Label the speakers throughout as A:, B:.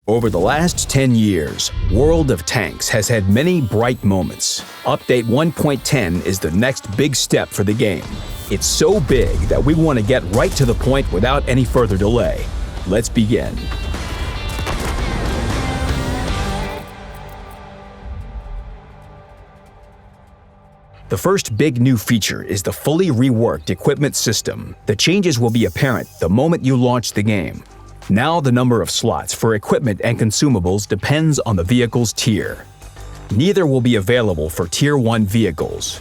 A: Over the last 10 years, World of Tanks has had many bright moments. Update 1.10 is the next big step for the game. It's so big that we want to get right to the point without any further delay. Let's begin. The first big new feature is the fully reworked equipment system. The changes will be apparent the moment you launch the game. Now the number of slots for equipment and consumables depends on the vehicle's tier. Neither will be available for Tier 1 vehicles.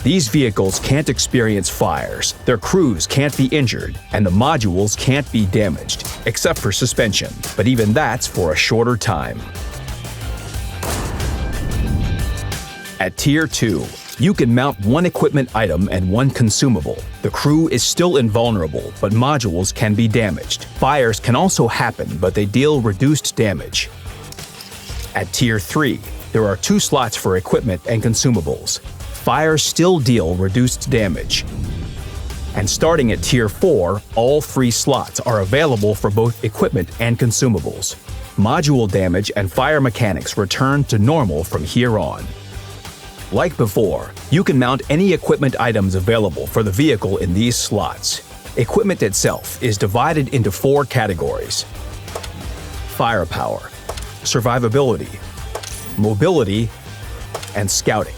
A: These vehicles can't experience fires, their crews can't be injured, and the modules can't be damaged, except for suspension, but even that's for a shorter time. At Tier 2, you can mount one equipment item and one consumable. The crew is still invulnerable, but modules can be damaged. Fires can also happen, but they deal reduced damage. At Tier 3, there are 2 slots for equipment and consumables. Fires still deal reduced damage. And starting at Tier 4, all 3 slots are available for both equipment and consumables. Module damage and fire mechanics return to normal from here on. Like before, you can mount any equipment items available for the vehicle in these slots. Equipment itself is divided into 4 categories: firepower, survivability, mobility, and scouting.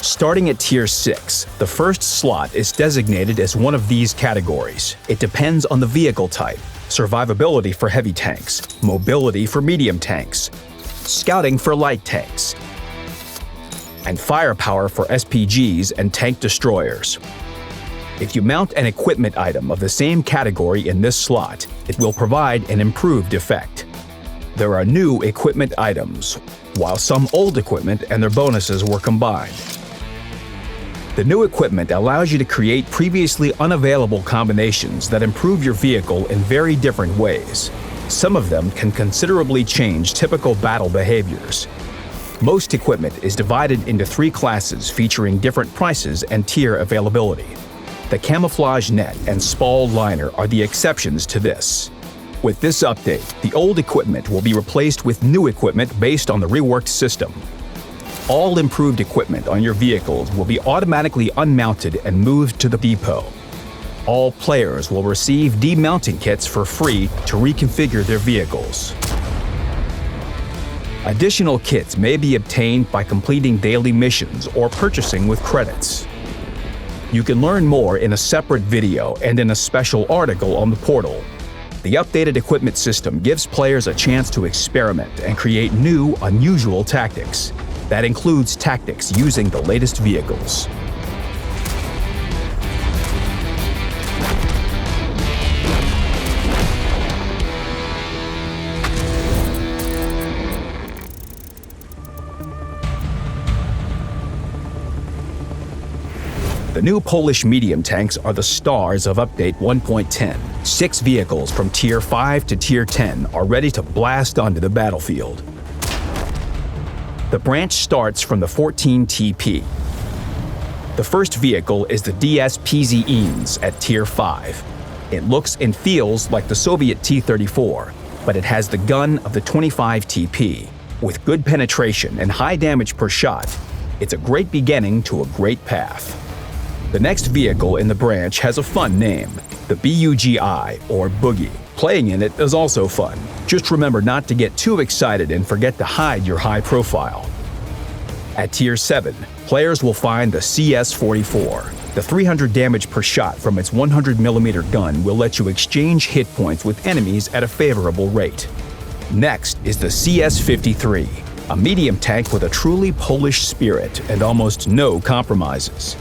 A: Starting at Tier 6, the first slot is designated as one of these categories. It depends on the vehicle type: survivability for heavy tanks, mobility for medium tanks, scouting for light tanks, and firepower for SPGs and tank destroyers. If you mount an equipment item of the same category in this slot, it will provide an improved effect. There are new equipment items, while some old equipment and their bonuses were combined. The new equipment allows you to create previously unavailable combinations that improve your vehicle in very different ways. Some of them can considerably change typical battle behaviors. Most equipment is divided into 3 classes featuring different prices and tier availability. The camouflage net and spall liner are the exceptions to this. With this update, the old equipment will be replaced with new equipment based on the reworked system. All improved equipment on your vehicles will be automatically unmounted and moved to the depot. All players will receive demounting kits for free to reconfigure their vehicles. Additional kits may be obtained by completing daily missions or purchasing with credits. You can learn more in a separate video and in a special article on the portal. The updated equipment system gives players a chance to experiment and create new, unusual tactics. That includes tactics using the latest vehicles. The new Polish medium tanks are the stars of Update 1.10. 6 vehicles from Tier 5 to Tier 10 are ready to blast onto the battlefield. The branch starts from the 14 TP. The first vehicle is the DS-PZEs at Tier 5. It looks and feels like the Soviet T-34, but it has the gun of the 25 TP. With good penetration and high damage per shot, it's a great beginning to a great path. The next vehicle in the branch has a fun name, the BUGI, or Boogie. Playing in it is also fun. Just remember not to get too excited and forget to hide your high profile. At Tier 7, players will find the CS-44. The 300 damage per shot from its 100mm gun will let you exchange hit points with enemies at a favorable rate. Next is the CS-53, a medium tank with a truly Polish spirit and almost no compromises.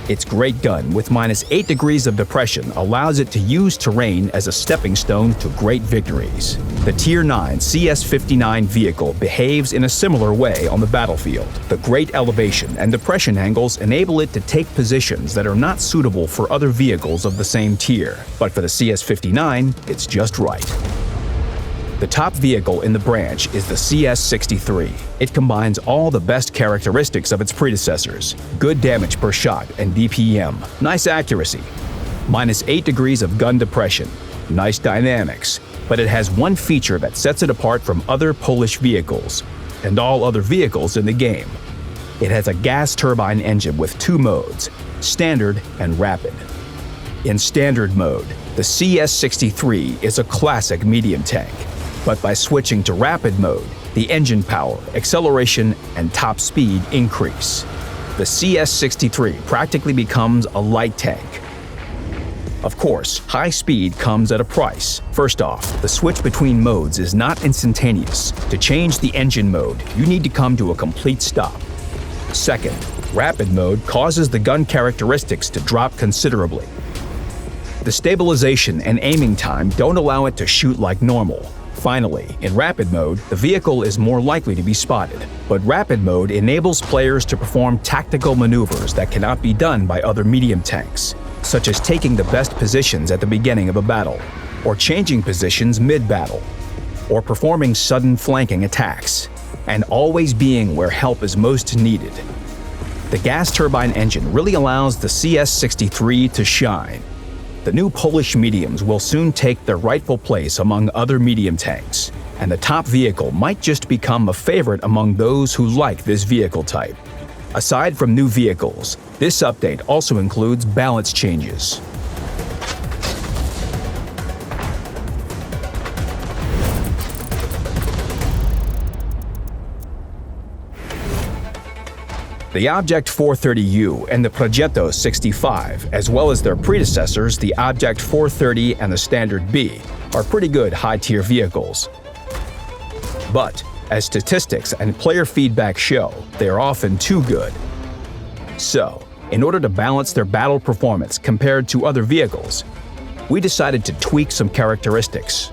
A: Its great gun with -8 degrees of depression allows it to use terrain as a stepping stone to great victories. The Tier 9 CS-59 vehicle behaves in a similar way on the battlefield. The great elevation and depression angles enable it to take positions that are not suitable for other vehicles of the same tier, but for the CS-59, it's just right. The top vehicle in the branch is the CS-63. It combines all the best characteristics of its predecessors: good damage per shot and DPM, nice accuracy, -8 degrees of gun depression, nice dynamics, but it has one feature that sets it apart from other Polish vehicles and all other vehicles in the game. It has a gas turbine engine with two modes, standard and rapid. In standard mode, the CS63 is a classic medium tank, but by switching to rapid mode, the engine power, acceleration, and top speed increase. The CS63 practically becomes a light tank. Of course, high speed comes at a price. First off, the switch between modes is not instantaneous. To change the engine mode, you need to come to a complete stop. Second, rapid mode causes the gun characteristics to drop considerably. The stabilization and aiming time don't allow it to shoot like normal. Finally, in rapid mode, the vehicle is more likely to be spotted. But rapid mode enables players to perform tactical maneuvers that cannot be done by other medium tanks, such as taking the best positions at the beginning of a battle, or changing positions mid-battle, or performing sudden flanking attacks, and always being where help is most needed. The gas turbine engine really allows the CS63 to shine. The new Polish mediums will soon take their rightful place among other medium tanks, and the top vehicle might just become a favorite among those who like this vehicle type. Aside from new vehicles, this update also includes balance changes. The Object 430U and the Progetto 65, as well as their predecessors, the Object 430 and the Standard B, are pretty good high-tier vehicles. But, as statistics and player feedback show, they are often too good. So, in order to balance their battle performance compared to other vehicles, we decided to tweak some characteristics.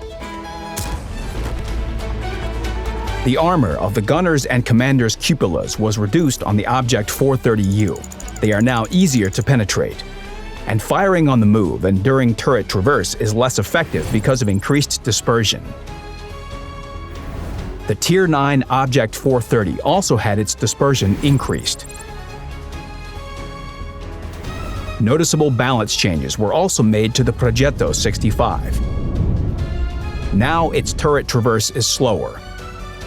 A: The armor of the gunners and commanders' cupolas was reduced on the Object 430U. They are now easier to penetrate. And firing on the move and during turret traverse is less effective because of increased dispersion. The Tier 9 Object 430 also had its dispersion increased. Noticeable balance changes were also made to the Progetto 65. Now its turret traverse is slower.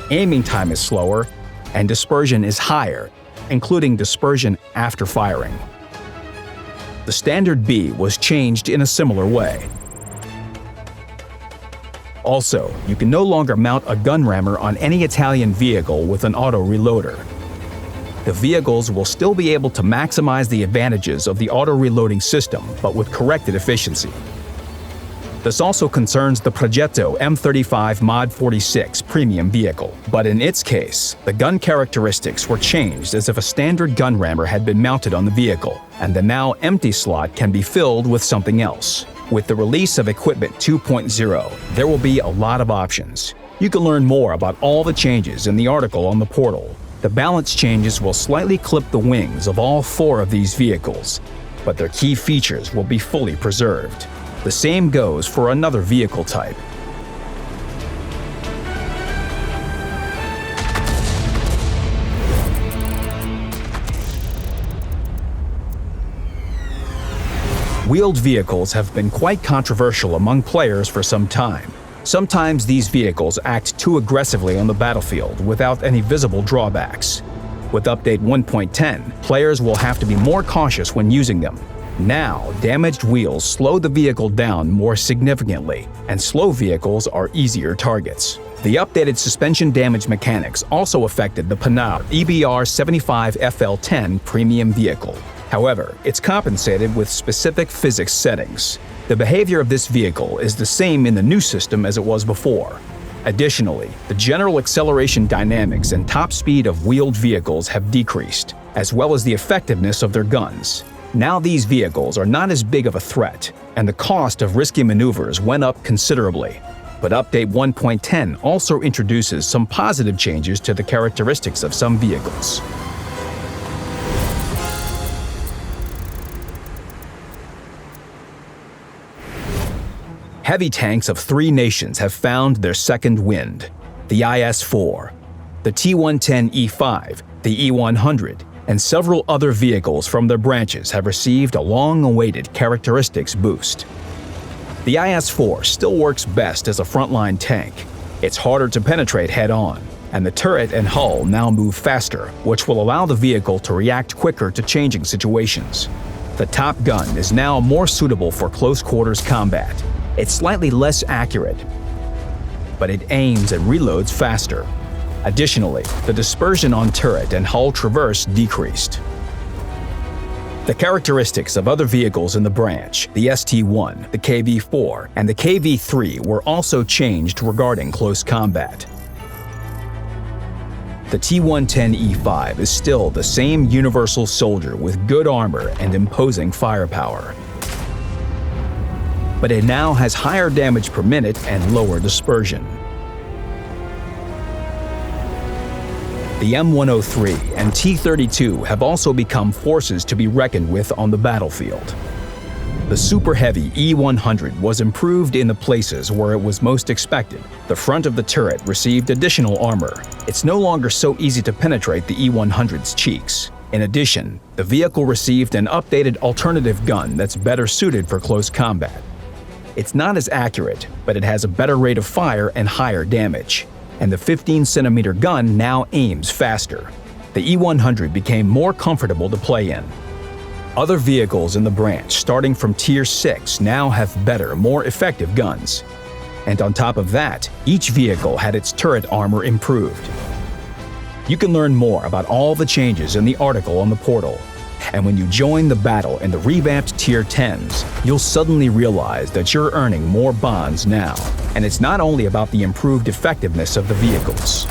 A: Aiming time is slower, and dispersion is higher, including dispersion after firing. The Standard B was changed in a similar way. Also, you can no longer mount a gun rammer on any Italian vehicle with an auto-reloader. The vehicles will still be able to maximize the advantages of the auto-reloading system, but with corrected efficiency. This also concerns the Progetto M35 Mod 46 premium vehicle, but in its case, the gun characteristics were changed as if a standard gun rammer had been mounted on the vehicle, and the now empty slot can be filled with something else. With the release of Equipment 2.0, there will be a lot of options. You can learn more about all the changes in the article on the portal. The balance changes will slightly clip the wings of all 4 of these vehicles, but their key features will be fully preserved. The same goes for another vehicle type. Wheeled vehicles have been quite controversial among players for some time. Sometimes these vehicles act too aggressively on the battlefield without any visible drawbacks. With Update 1.10, players will have to be more cautious when using them. Now, damaged wheels slow the vehicle down more significantly, and slow vehicles are easier targets. The updated suspension damage mechanics also affected the Panhard EBR 75 FL10 premium vehicle. However, it's compensated with specific physics settings. The behavior of this vehicle is the same in the new system as it was before. Additionally, the general acceleration dynamics and top speed of wheeled vehicles have decreased, as well as the effectiveness of their guns. Now these vehicles are not as big of a threat, and the cost of risky maneuvers went up considerably. But Update 1.10 also introduces some positive changes to the characteristics of some vehicles. Heavy tanks of 3 nations have found their second wind: the IS-4, the T-110E5, the E-100, and several other vehicles from their branches have received a long-awaited characteristics boost. The IS-4 still works best as a frontline tank. It's harder to penetrate head-on, and the turret and hull now move faster, which will allow the vehicle to react quicker to changing situations. The Top Gun is now more suitable for close-quarters combat. It's slightly less accurate, but it aims and reloads faster. Additionally, the dispersion on turret and hull traverse decreased. The characteristics of other vehicles in the branch, the ST-1, the KV-4, and the KV-3 were also changed regarding close combat. The T-110E5 is still the same universal soldier with good armor and imposing firepower. But it now has higher damage per minute and lower dispersion. The M103 and T-32 have also become forces to be reckoned with on the battlefield. The super heavy E-100 was improved in the places where it was most expected. The front of the turret received additional armor. It's no longer so easy to penetrate the E-100's cheeks. In addition, the vehicle received an updated alternative gun that's better suited for close combat. It's not as accurate, but it has a better rate of fire and higher damage. And the 15cm gun now aims faster. The E-100 became more comfortable to play in. Other vehicles in the branch, starting from Tier 6, now have better, more effective guns. And on top of that, each vehicle had its turret armor improved. You can learn more about all the changes in the article on the portal. And when you join the battle in the revamped Tier 10s, you'll suddenly realize that you're earning more bonds now. And it's not only about the improved effectiveness of the vehicles.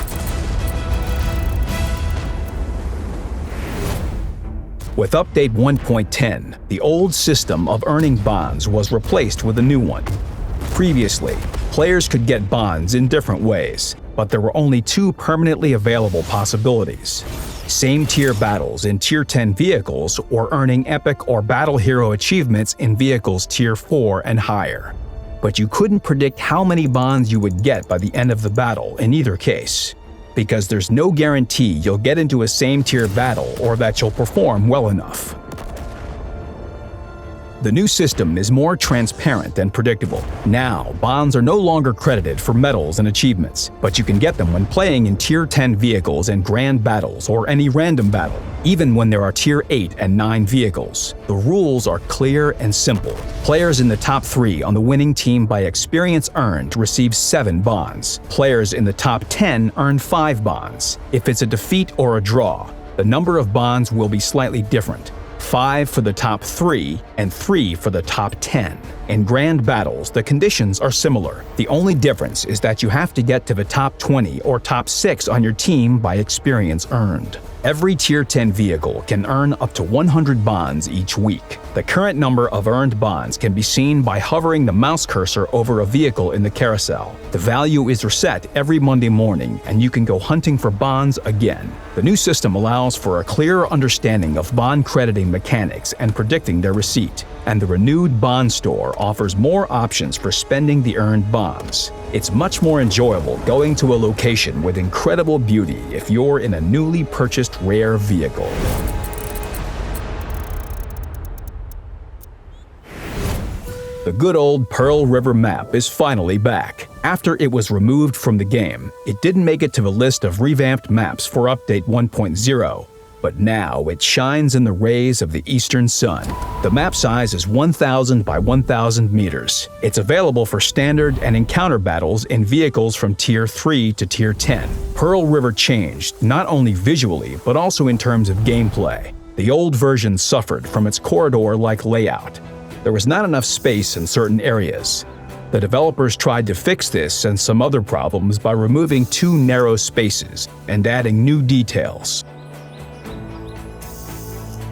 A: With Update 1.10, the old system of earning bonds was replaced with a new one. Previously, players could get bonds in different ways, but there were only two permanently available possibilities. Same-tier battles in Tier 10 vehicles or earning epic or battle hero achievements in vehicles Tier 4 and higher. But you couldn't predict how many bonds you would get by the end of the battle in either case, because there's no guarantee you'll get into a same-tier battle or that you'll perform well enough. The new system is more transparent and predictable. Now, bonds are no longer credited for medals and achievements, but you can get them when playing in Tier 10 vehicles in grand battles or any random battle, even when there are Tier 8 and 9 vehicles. The rules are clear and simple. Players in the top 3 on the winning team by experience earned receive 7 bonds. Players in the top 10 earn 5 bonds. If it's a defeat or a draw, the number of bonds will be slightly different. 5 for the top 3 and 3 for the top 10. In grand battles, the conditions are similar. The only difference is that you have to get to the top 20 or top 6 on your team by experience earned. Every Tier 10 vehicle can earn up to 100 bonds each week. The current number of earned bonds can be seen by hovering the mouse cursor over a vehicle in the carousel. The value is reset every Monday morning, and you can go hunting for bonds again. The new system allows for a clearer understanding of bond crediting mechanics and predicting their receipt. And the renewed bond store offers more options for spending the earned bonds. It's much more enjoyable going to a location with incredible beauty if you're in a newly purchased rare vehicle. The good old Pearl River map is finally back. After it was removed from the game, it didn't make it to the list of revamped maps for Update 1.0. But now it shines in the rays of the eastern sun. The map size is 1,000 by 1,000 meters. It's available for standard and encounter battles in vehicles from Tier 3 to Tier 10. Pearl River changed not only visually, but also in terms of gameplay. The old version suffered from its corridor-like layout. There was not enough space in certain areas. The developers tried to fix this and some other problems by removing 2 narrow spaces and adding new details.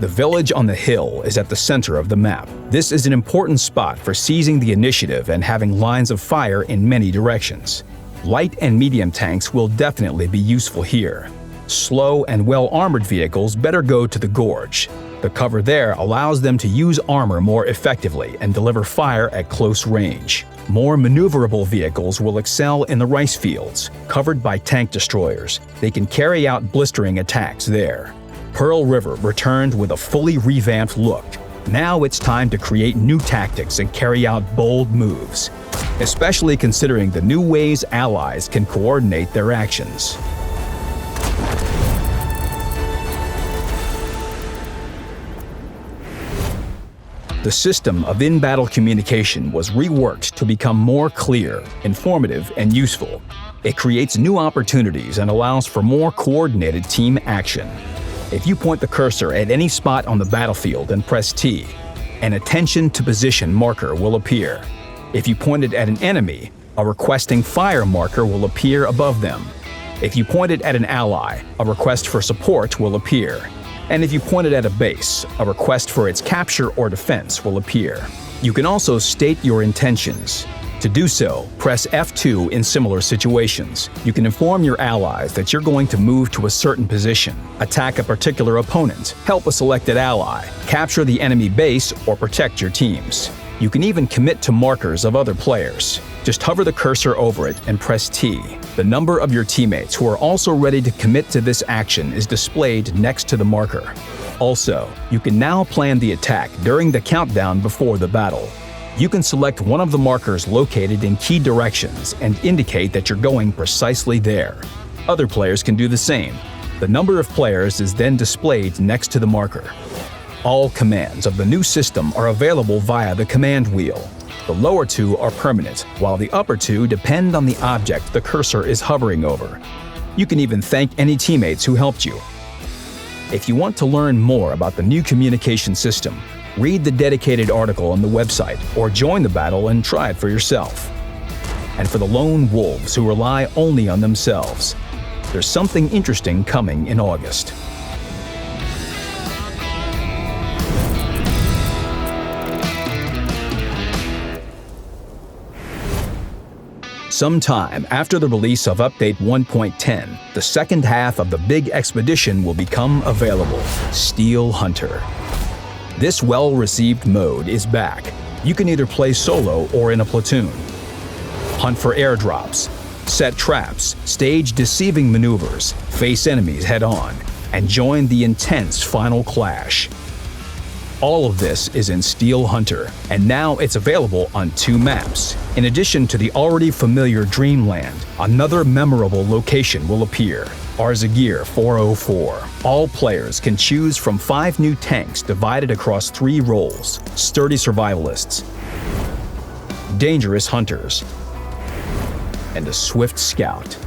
A: The village on the hill is at the center of the map. This is an important spot for seizing the initiative and having lines of fire in many directions. Light and medium tanks will definitely be useful here. Slow and well-armored vehicles better go to the gorge. The cover there allows them to use armor more effectively and deliver fire at close range. More maneuverable vehicles will excel in the rice fields, covered by tank destroyers. They can carry out blistering attacks there. Pearl River returned with a fully revamped look. Now it's time to create new tactics and carry out bold moves, especially considering the new ways allies can coordinate their actions. The system of in-battle communication was reworked to become more clear, informative, and useful. It creates new opportunities and allows for more coordinated team action. If you point the cursor at any spot on the battlefield and press T, an attention to position marker will appear. If you point it at an enemy, a requesting fire marker will appear above them. If you point it at an ally, a request for support will appear. And if you point it at a base, a request for its capture or defense will appear. You can also state your intentions. To do so, press F2 in similar situations. You can inform your allies that you're going to move to a certain position, attack a particular opponent, help a selected ally, capture the enemy base, or protect your teams. You can even commit to markers of other players. Just hover the cursor over it and press T. The number of your teammates who are also ready to commit to this action is displayed next to the marker. Also, you can now plan the attack during the countdown before the battle. You can select one of the markers located in key directions and indicate that you're going precisely there. Other players can do the same. The number of players is then displayed next to the marker. All commands of the new system are available via the command wheel. The lower two are permanent, while the upper two depend on the object the cursor is hovering over. You can even thank any teammates who helped you. If you want to learn more about the new communication system, read the dedicated article on the website or join the battle and try it for yourself. And for the lone wolves who rely only on themselves, there's something interesting coming in August. Sometime after the release of Update 1.10, the second half of the big expedition will become available, Steel Hunter. This well-received mode is back. You can either play solo or in a platoon. Hunt for airdrops, set traps, stage deceiving maneuvers, face enemies head-on, and join the intense final clash. All of this is in Steel Hunter, and now it's available on 2 maps. In addition to the already familiar Dreamland, another memorable location will appear, Arzagir 404. All players can choose from 5 new tanks divided across 3 roles: sturdy survivalists, dangerous hunters, and a swift scout.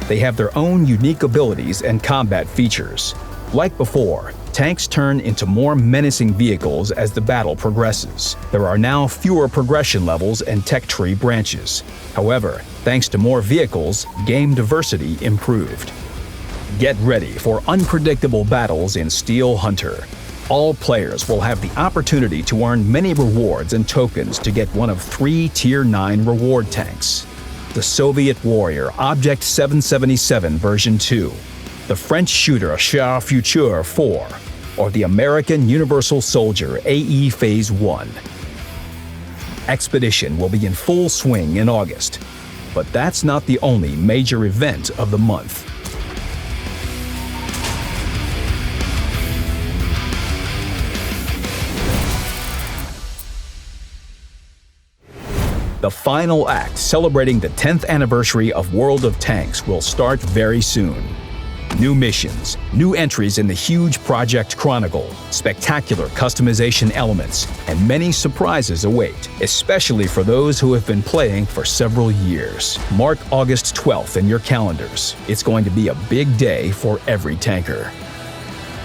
A: They have their own unique abilities and combat features. Like before, tanks turn into more menacing vehicles as the battle progresses. There are now fewer progression levels and tech tree branches. However, thanks to more vehicles, game diversity improved. Get ready for unpredictable battles in Steel Hunter. All players will have the opportunity to earn many rewards and tokens to get one of 3 Tier 9 reward tanks: the Soviet Warrior Object 777 version 2, the French shooter Char Future 4, or the American Universal Soldier AE Phase 1. Expedition will be in full swing in August, but that's not the only major event of the month. The final act celebrating the 10th anniversary of World of Tanks will start very soon. New missions, new entries in the huge Project Chronicle, spectacular customization elements, and many surprises await, especially for those who have been playing for several years. Mark August 12th in your calendars. It's going to be a big day for every tanker.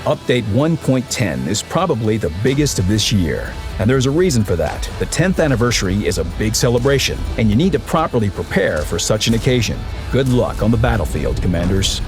A: Update 1.10 is probably the biggest of this year, and there's a reason for that. The 10th anniversary is a big celebration, and you need to properly prepare for such an occasion. Good luck on the battlefield, Commanders.